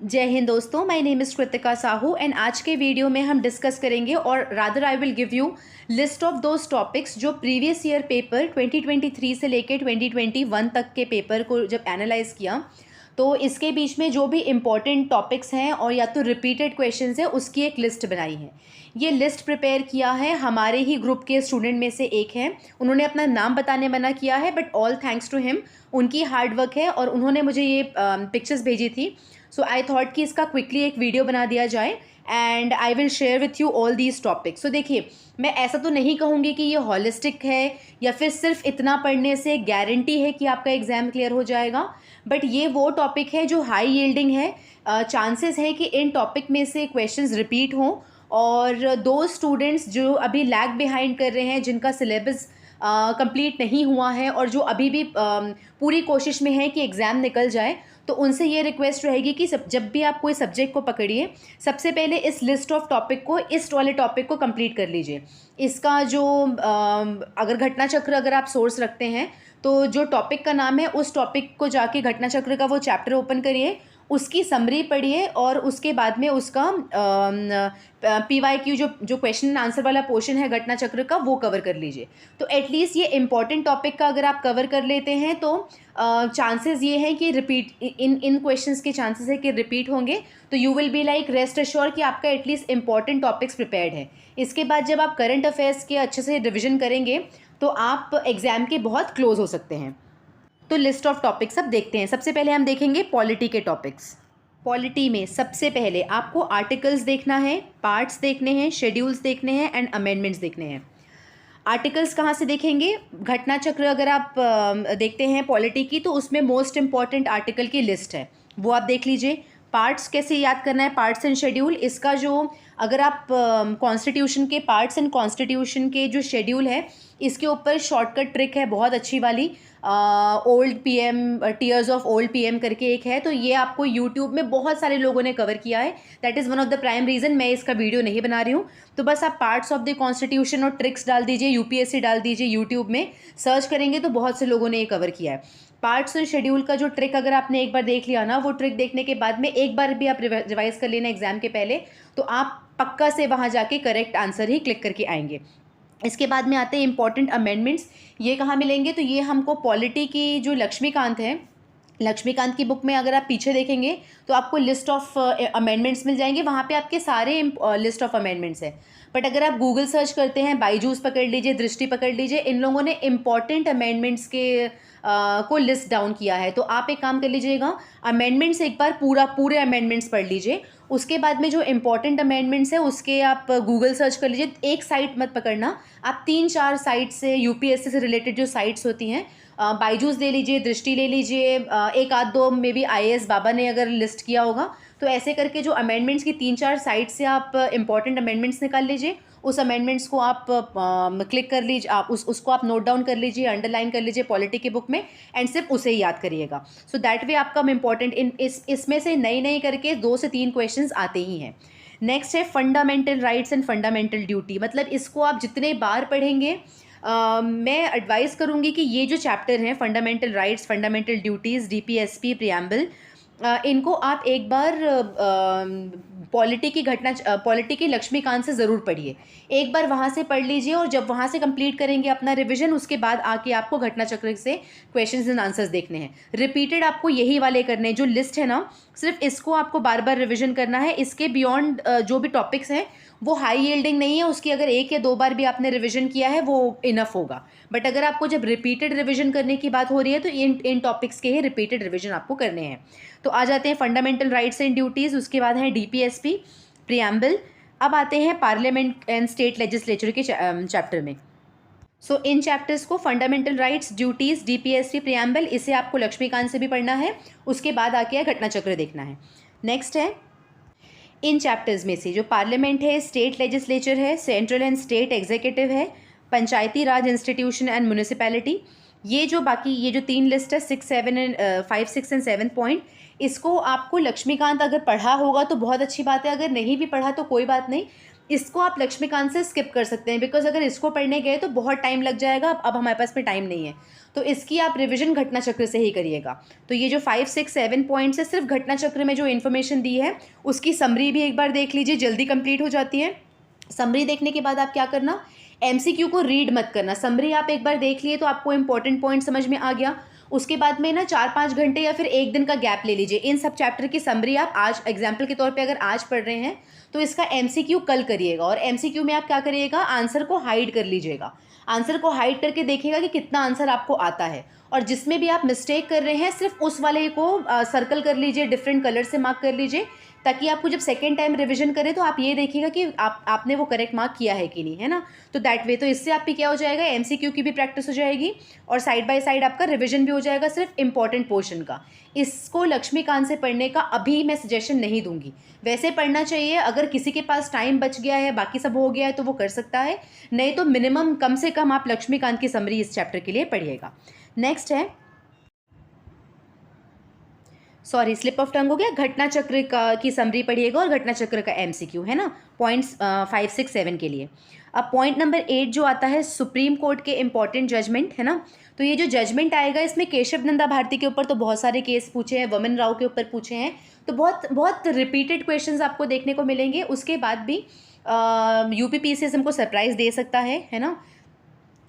जय हिंद दोस्तों, my name is Kritika Sahu and आज के वीडियो में हम डिस्कस करेंगे और rather I will give you list of those topics जो प्रीवियस ईयर पेपर 2023 से लेके 2021 तक के पेपर को जब एनालाइज किया तो इसके बीच में जो भी इम्पॉर्टेंट टॉपिक्स हैं और या तो रिपीटेड क्वेश्चंस है उसकी एक लिस्ट बनाई है। ये लिस्ट प्रिपेयर किया है हमारे ही ग्रुप के स्टूडेंट में से एक हैं। उन्होंने अपना नाम बताने मना किया है but all thanks to him, उनकी हार्ड वर्क है और उन्होंने मुझे ये पिक्चर्स भेजी थी। सो आई थॉट कि इसका क्विकली एक वीडियो बना दिया जाए and I will share with you all these topics. So देखिए, मैं ऐसा तो नहीं कहूँगी कि ये हॉलिस्टिक है या फिर सिर्फ इतना पढ़ने से गारंटी है कि आपका एग्ज़ाम क्लियर हो जाएगा, बट ये वो टॉपिक है जो हाई यील्डिंग है। चांसेस है कि इन टॉपिक में से क्वेश्चंस रिपीट हों और दो स्टूडेंट्स जो अभी लैग बिहाइंड कर रहे हैं, जिनका सिलेबस कंप्लीट नहीं हुआ है और जो अभी भी पूरी कोशिश में है कि एग्ज़ाम निकल जाए, तो उनसे ये रिक्वेस्ट रहेगी कि जब भी आप कोई सब्जेक्ट को पकड़िए, सबसे पहले इस लिस्ट ऑफ टॉपिक को, इस वाले टॉपिक को कंप्लीट कर लीजिए। इसका जो अगर घटना चक्र अगर आप सोर्स रखते हैं तो जो टॉपिक का नाम है उस टॉपिक को जाके घटना चक्र का वो चैप्टर ओपन करिए, उसकी समरी पढ़िए और उसके बाद में उसका PYQ जो क्वेश्चन एंड आंसर वाला पोर्शन है घटना चक्र का वो कवर कर लीजिए। तो एटलीस्ट ये इंपॉर्टेंट टॉपिक का अगर आप कवर कर लेते हैं तो चांसेस ये हैं कि रिपीट इन क्वेश्चंस के चांसेस है कि रिपीट होंगे। तो you will be like rest assure कि आपका एटलीस्ट इंपॉर्टेंट टॉपिक्स प्रिपेयर्ड है। इसके बाद जब आप करंट अफेयर्स के अच्छे से रिविजन करेंगे तो आप एग्ज़ाम के बहुत क्लोज हो सकते हैं। तो लिस्ट ऑफ टॉपिक्स अब देखते हैं। सबसे पहले हम देखेंगे पॉलिटी के टॉपिक्स। पॉलिटी में सबसे पहले आपको आर्टिकल्स देखना है, पार्ट्स देखने हैं, शेड्यूल्स देखने हैं एंड अमेंडमेंट्स देखने हैं। आर्टिकल्स कहाँ से देखेंगे? घटना चक्र अगर आप देखते हैं पॉलिटी की तो उसमें मोस्ट इंपॉर्टेंट आर्टिकल की लिस्ट है, वो आप देख लीजिए। पार्ट्स कैसे याद करना है? पार्ट्स एंड शेड्यूल, इसका जो अगर आप कॉन्स्टिट्यूशन के पार्ट्स एंड कॉन्स्टिट्यूशन के जो शेड्यूल है इसके ऊपर शॉर्टकट ट्रिक है बहुत अच्छी वाली, old PM, tears of old PM करके एक है, तो ये आपको यूट्यूब में बहुत सारे लोगों ने कवर किया है। That is one of the prime reason मैं इसका वीडियो नहीं बना रही हूँ। तो बस आप पार्ट्स ऑफ द कॉन्स्टिट्यूशन और ट्रिक्स डाल दीजिए, UPSC डाल दीजिए, यूट्यूब में सर्च करेंगे तो बहुत से लोगों ने ये कवर किया है। पार्ट्स और शेड्यूल का जो ट्रिक अगर आपने एक बार देख लिया ना, वो ट्रिक देखने के बाद में एक बार भी आप रिवाइज कर लेना एग्जाम के पहले, तो आप पक्का से वहाँ जाके करेक्ट आंसर ही क्लिक करके आएंगे। इसके बाद में आते हैं इंपॉर्टेंट अमेंडमेंट्स। ये कहाँ मिलेंगे? तो ये हमको पॉलिटी की जो लक्ष्मीकांत है, लक्ष्मीकांत की बुक में अगर आप पीछे देखेंगे तो आपको लिस्ट ऑफ अमेंडमेंट्स मिल जाएंगे। वहाँ पे आपके सारे लिस्ट ऑफ अमेंडमेंट्स है। बट अगर आप गूगल सर्च करते हैं, बाईजूस पकड़ लीजिए, दृष्टि पकड़ लीजिए, इन लोगों ने इम्पॉर्टेंट अमेंडमेंट्स के को लिस्ट डाउन किया है। तो आप एक काम कर लीजिएगा, अमेंडमेंट्स एक बार पूरे अमेंडमेंट्स पढ़ लीजिए। उसके बाद में जो इंपॉर्टेंट अमेंडमेंट्स है उसके आप गूगल सर्च कर लीजिए। एक साइट मत पकड़ना, आप 3-4 साइट से, UPSC से रिलेटेड जो साइट्स होती हैं, बाईजूस ले लीजिए, दृष्टि ले लीजिए, एक आध दो मे बी IAS बाबा ने अगर लिस्ट किया होगा, तो ऐसे करके जो अमेंडमेंट्स की 3-4 साइट से आप इंपॉर्टेंट अमेंडमेंट्स निकाल लीजिए। उस अमेंडमेंट्स को आप क्लिक कर लीजिए, आप उसको आप नोट डाउन कर लीजिए, अंडरलाइन कर लीजिए पॉलिटी की बुक में एंड सिर्फ उसे ही याद करिएगा। सो दैट वे आपका इंपॉर्टेंट इसमें से नई करके 2 से 3 क्वेश्चंस आते ही हैं। नेक्स्ट है fundamental rights and fundamental duty. मतलब इसको आप जितने बार पढ़ेंगे, मैं एडवाइस करूँगी कि ये जो चैप्टर हैं fundamental rights, fundamental duties, DPSP, preamble, इनको आप एक बार पॉलिटी की लक्ष्मीकांत से ज़रूर पढ़िए। एक बार वहाँ से पढ़ लीजिए और जब वहाँ से कंप्लीट करेंगे अपना रिवीजन, उसके बाद आके आपको घटना चक्र से क्वेश्चंस एंड आंसर्स देखने हैं। रिपीटेड आपको यही वाले करने हैं। जो लिस्ट है ना, सिर्फ इसको आपको बार बार रिविजन करना है। इसके बियॉन्ड जो भी टॉपिक्स हैं वो हाई यील्डिंग नहीं है, उसकी अगर 1 या 2 बार भी आपने रिवीजन किया है वो इनफ होगा। बट अगर आपको जब रिपीटेड रिवीजन करने की बात हो रही है तो इन टॉपिक्स के ही रिपीटेड रिवीजन आपको करने हैं। तो आ जाते हैं फंडामेंटल राइट्स एंड ड्यूटीज़, उसके बाद है DPSP, प्रियम्बल। अब आते हैं पार्लियामेंट एंड स्टेट लेजिस्लेचर के चैप्टर में। सो इन चैप्टर्स को fundamental rights, duties, DPSP, preamble, इसे आपको लक्ष्मीकांत से भी पढ़ना है। उसके बाद आके घटना चक्र देखना है। नेक्स्ट है इन चैप्टर्स में से जो पार्लियामेंट है, स्टेट लेजिस्लेचर है, सेंट्रल एंड स्टेट एग्जीक्यूटिव है, पंचायती राज इंस्टीट्यूशन एंड म्यूनिसिपैलिटी, ये जो 3 लिस्ट है 5, 6 एंड 7 पॉइंट, इसको आपको लक्ष्मीकांत अगर पढ़ा होगा तो बहुत अच्छी बात है, अगर नहीं भी पढ़ा तो कोई बात नहीं। इसको आप लक्ष्मीकांत से स्किप कर सकते हैं, बिकॉज अगर इसको पढ़ने गए तो बहुत टाइम लग जाएगा, अब हमारे पास में टाइम नहीं है। तो इसकी आप रिविजन घटना चक्र से ही करिएगा। तो ये जो 5, 6, 7 पॉइंट्स है, सिर्फ घटना चक्र में जो इन्फॉर्मेशन दी है उसकी समरी भी एक बार देख लीजिए, जल्दी कंप्लीट हो जाती है। समरी देखने के बाद आप क्या करना, एमसीक्यू को रीड मत करना, समरी आप एक बार देख लिए तो आपको इंपॉर्टेंट पॉइंट समझ में आ गया। उसके बाद में ना 4-5 घंटे या फिर एक दिन का गैप ले लीजिए। इन सब चैप्टर की समरी आप आज एग्जाम्पल के तौर पे अगर आज पढ़ रहे हैं तो इसका एमसीक्यू कल करिएगा, और एमसीक्यू में आप क्या करिएगा, आंसर को हाइड कर लीजिएगा। आंसर को हाइड करके देखिएगा कि कितना आंसर आपको आता है, और जिसमें भी आप मिस्टेक कर रहे हैं सिर्फ उस वाले को सर्कल कर लीजिए, डिफरेंट कलर से मार्क कर लीजिए, ताकि आपको जब सेकेंड टाइम रिवीजन करें तो आप ये देखिएगा कि आपने वो करेक्ट मार्क किया है कि नहीं, है ना। तो दैट वे, तो इससे आपकी क्या हो जाएगा, एमसीक्यू की भी प्रैक्टिस हो जाएगी और साइड बाय साइड आपका रिवीजन भी हो जाएगा सिर्फ इंपॉर्टेंट पोर्शन का। इसको लक्ष्मीकांत से पढ़ने का अभी मैं सजेशन नहीं दूंगी, वैसे पढ़ना चाहिए। अगर किसी के पास टाइम बच गया है, बाकी सब हो गया है तो वो कर सकता है, नहीं तो मिनिमम कम से कम आप लक्ष्मीकांत की समरी इस चैप्टर के लिए पढ़िएगा। नेक्स्ट है, सॉरी स्लिप ऑफ टंग हो गया, घटना चक्र की समरी पढ़िएगा और घटना चक्र का एमसीक्यू, है ना, पॉइंट्स 5, 6, 7 के लिए। अब पॉइंट नंबर 8 जो आता है, सुप्रीम कोर्ट के इंपॉर्टेंट जजमेंट, है ना। तो ये जो जजमेंट आएगा इसमें केशव नंदा भारती के ऊपर तो बहुत सारे केस पूछे हैं, वमन राव के ऊपर पूछे हैं, तो बहुत बहुत रिपीटेड क्वेश्चंस आपको देखने को मिलेंगे। उसके बाद भी यूपीपीसीएस हमको सरप्राइज दे सकता है ना।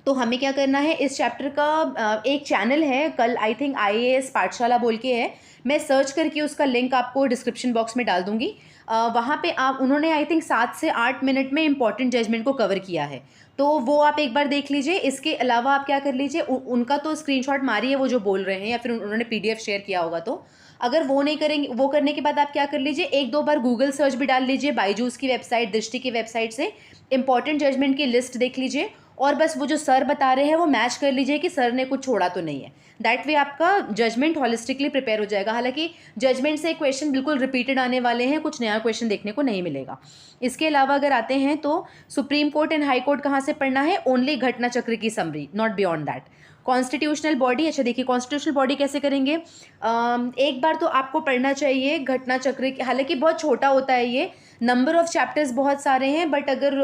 तो हमें क्या करना है, इस चैप्टर का एक चैनल है, कल आई थिंक IAS पाठशाला बोल के है, मैं सर्च करके उसका लिंक आपको डिस्क्रिप्शन बॉक्स में डाल दूंगी। वहाँ पे आप, उन्होंने आई थिंक 7 से 8 मिनट में इंपॉर्टेंट जजमेंट को कवर किया है, तो वो आप एक बार देख लीजिए। इसके अलावा आप क्या कर लीजिए, उनका तो स्क्रीनशॉट मारिए वो जो बोल रहे हैं, या फिर उन्होंने PDF शेयर किया होगा, तो अगर वो नहीं करेंगे, वो करने के बाद आप क्या कर लीजिए, 1-2 बार गूगल सर्च भी डाल लीजिए, बायजूस की वेबसाइट, दृष्टि की वेबसाइट से इंपॉर्टेंट जजमेंट की लिस्ट देख लीजिए, और बस वो जो सर बता रहे हैं वो मैच कर लीजिए कि सर ने कुछ छोड़ा तो नहीं है। दैट वे आपका जजमेंट हॉलिस्टिकली प्रिपेयर हो जाएगा। हालांकि जजमेंट से क्वेश्चन बिल्कुल रिपीटेड आने वाले हैं, कुछ नया क्वेश्चन देखने को नहीं मिलेगा। इसके अलावा अगर आते हैं तो supreme court and high court कहाँ से पढ़ना है, ओनली घटना चक्र की summary, not beyond that. Constitutional body, अच्छा देखिए कॉन्स्टिट्यूशनल बॉडी कैसे करेंगे, एक बार तो आपको पढ़ना चाहिए घटना चक्र, हालांकि बहुत छोटा होता है ये, नंबर ऑफ चैप्टर्स बहुत सारे हैं, बट अगर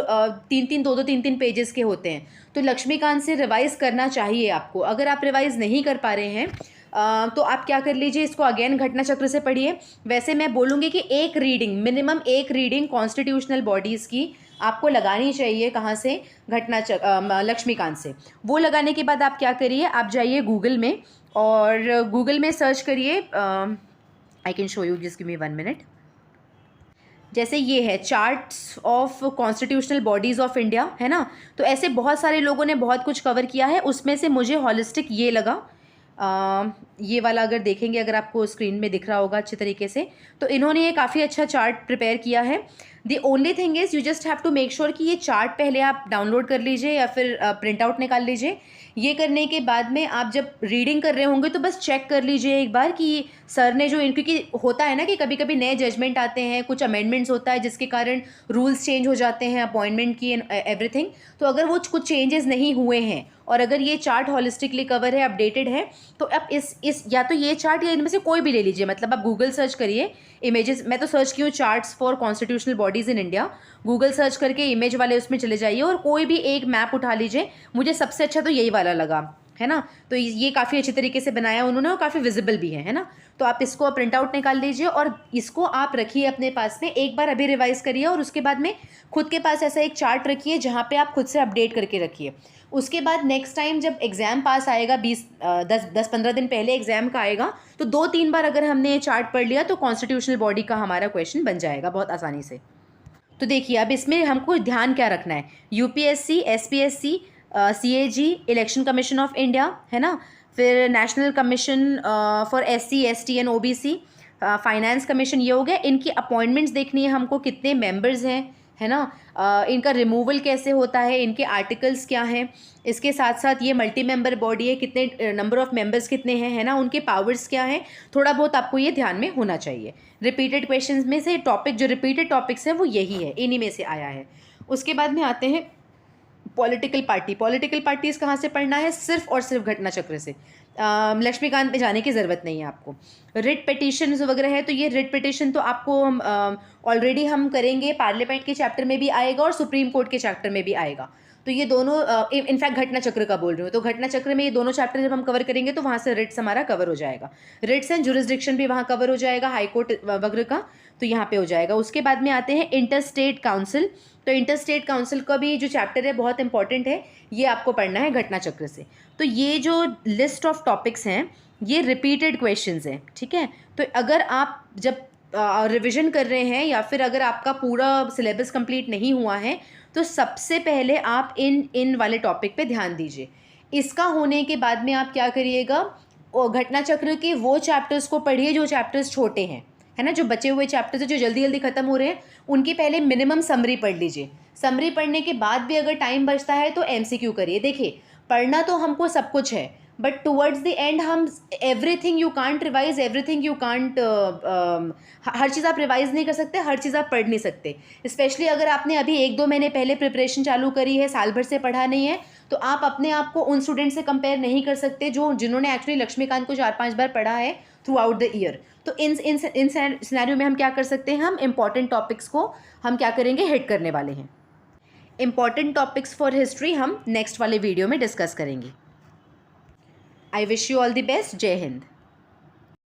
3-3, 2-2, 3-3 पेजेस के होते हैं तो लक्ष्मीकांत से रिवाइज करना चाहिए आपको। अगर आप रिवाइज नहीं कर पा रहे हैं तो आप क्या कर लीजिए, इसको अगेन घटना चक्र से पढ़िए। वैसे मैं बोलूँगी कि एक रीडिंग, मिनिमम एक रीडिंग कॉन्स्टिट्यूशनल बॉडीज़ की आपको लगानी चाहिए, कहाँ से, लक्ष्मीकांत से। वो लगाने के बाद आप क्या करिए, आप जाइए गूगल में और गूगल में सर्च करिए, I can show you, just give me 1 minute. जैसे ये है charts of constitutional bodies of India, है ना। तो ऐसे बहुत सारे लोगों ने बहुत कुछ कवर किया है, उसमें से मुझे हॉलिस्टिक ये लगा, ये वाला अगर देखेंगे, अगर आपको स्क्रीन में दिख रहा होगा अच्छे तरीके से, तो इन्होंने ये काफ़ी अच्छा चार्ट प्रिपेयर किया है। The only thing is you just have to make sure कि ये चार्ट पहले आप डाउनलोड कर लीजिए या फिर प्रिंट आउट निकाल लीजिए। ये करने के बाद में आप जब रीडिंग कर रहे होंगे तो बस चेक कर लीजिए एक बार कि सर ने जो, क्योंकि होता है ना कि कभी कभी नए जजमेंट आते हैं, कुछ अमेंडमेंट्स होता है जिसके कारण रूल्स चेंज हो जाते हैं, अपॉइंटमेंट की एवरीथिंग। तो अगर वो कुछ चेंजेस नहीं हुए हैं और अगर ये चार्ट हॉलिस्टिकली कवर है, अपडेटेड है, तो आप इस या तो ये चार्ट या इनमें से कोई भी ले लीजिए। मतलब आप गूगल सर्च करिए इमेजेस, मैं तो सर्च की हूँ charts for constitutional bodies in India, Google search करके इमेज वाले उसमें चले जाइए और कोई भी एक मैप उठा लीजिए। मुझे सबसे अच्छा तो यही वाला लगा, है ना। तो ये काफ़ी अच्छे तरीके से बनाया उन्होंने और काफ़ी विजिबल भी है ना। तो आप इसको प्रिंट आउट निकाल लीजिए और इसको आप रखिए अपने पास में, एक बार अभी रिवाइज करिए और उसके बाद में खुद के पास ऐसा एक चार्ट रखिए जहाँ पे आप खुद से अपडेट करके रखिए। उसके बाद नेक्स्ट टाइम जब एग्ज़ाम पास आएगा, 10-15 दिन पहले एग्ज़ाम का आएगा, तो 2-3 बार अगर हमने ये चार्ट पढ़ लिया तो कॉन्स्टिट्यूशनल बॉडी का हमारा क्वेश्चन बन जाएगा बहुत आसानी से। तो देखिए अब इसमें हमको ध्यान क्या रखना है, UPSC, SPSC, CAG, election commission of India, है ना, फिर national commission for SC, ST and OBC, finance commission, ये हो गया। इनकी अपॉइंटमेंट्स देखनी है हमको, कितने मेंबर्स हैं, है ना, इनका रिमूवल कैसे होता है, इनके आर्टिकल्स क्या हैं। इसके साथ साथ ये मल्टी मेंबर बॉडी है, कितने नंबर ऑफ मेंबर्स कितने हैं, है ना, उनके पावर्स क्या हैं, थोड़ा बहुत आपको ये ध्यान में होना चाहिए। रिपीटेड क्वेश्चंस में से टॉपिक, जो रिपीटेड टॉपिक्स हैं वो यही है, इन्हीं में से आया है। उसके बाद में आते हैं पॉलिटिकल पार्टी। पॉलिटिकल पार्टीज़ कहाँ से पढ़ना है, सिर्फ और सिर्फ घटना चक्र से। लक्ष्मीकांत में जाने की ज़रूरत नहीं है आपको। रिट पिटिशन वगैरह है, तो ये रिट पिटिशन तो आपको ऑलरेडी हम करेंगे, पार्लियामेंट के चैप्टर में भी आएगा और सुप्रीम कोर्ट के चैप्टर में भी आएगा। तो ये दोनों इनफैक्ट घटना चक्र का बोल रही हूँ, तो घटना चक्र में ये दोनों चैप्टर जब हम कवर करेंगे तो वहाँ से रिट्स हमारा कवर हो जाएगा। रिट्स एंड जुरिस्डिक्शन भी वहाँ कवर हो जाएगा, हाई कोर्ट वगैरह का, तो यहाँ पे हो जाएगा। उसके बाद में आते हैं इंटरस्टेट काउंसिल। तो इंटरस्टेट काउंसिल का भी जो चैप्टर है बहुत इंपॉर्टेंट है, ये आपको पढ़ना है घटना चक्र से। तो ये जो लिस्ट ऑफ टॉपिक्स हैं ये रिपीटेड क्वेश्चंस हैं, ठीक है। तो अगर आप जब रिवीजन कर रहे हैं या फिर अगर आपका पूरा सिलेबस कंप्लीट नहीं हुआ है तो सबसे पहले आप इन वाले टॉपिक पे ध्यान दीजिए। इसका होने के बाद में आप क्या करिएगा, घटना चक्र के वो चैप्टर्स को पढ़िए जो चैप्टर्स छोटे हैं, है ना, जो बचे हुए चैप्टर्स हैं जो जल्दी जल्दी खत्म हो रहे हैं, उनकी पहले मिनिमम समरी पढ़ लीजिए। समरी पढ़ने के बाद भी अगर टाइम बचता है तो एमसीक्यू करिए। देखिए पढ़ना तो हमको सब कुछ है, बट टुवर्ड्स द एंड हम everything you can't revise, everything you can't, हर चीज़ आप रिवाइज नहीं कर सकते, हर चीज़ आप पढ़ नहीं सकते। स्पेशली अगर आपने अभी 1-2 महीने पहले प्रिपरेशन चालू करी है, साल भर से पढ़ा नहीं है, तो आप अपने आप को उन स्टूडेंट से कंपेयर नहीं कर सकते जिन्होंने एक्चुअली लक्ष्मीकांत को 4-5 बार पढ़ा है थ्रू आउट द ईयर। तो इन सिनेरियो में हम क्या कर सकते हैं, हम इंपॉर्टेंट टॉपिक्स को हम क्या करेंगे, हिट करने वाले हैं। इंपॉर्टेंट टॉपिक्स फॉर हिस्ट्री हम नेक्स्ट वाले वीडियो में डिस्कस करेंगे। I wish you all the best. जय हिंद।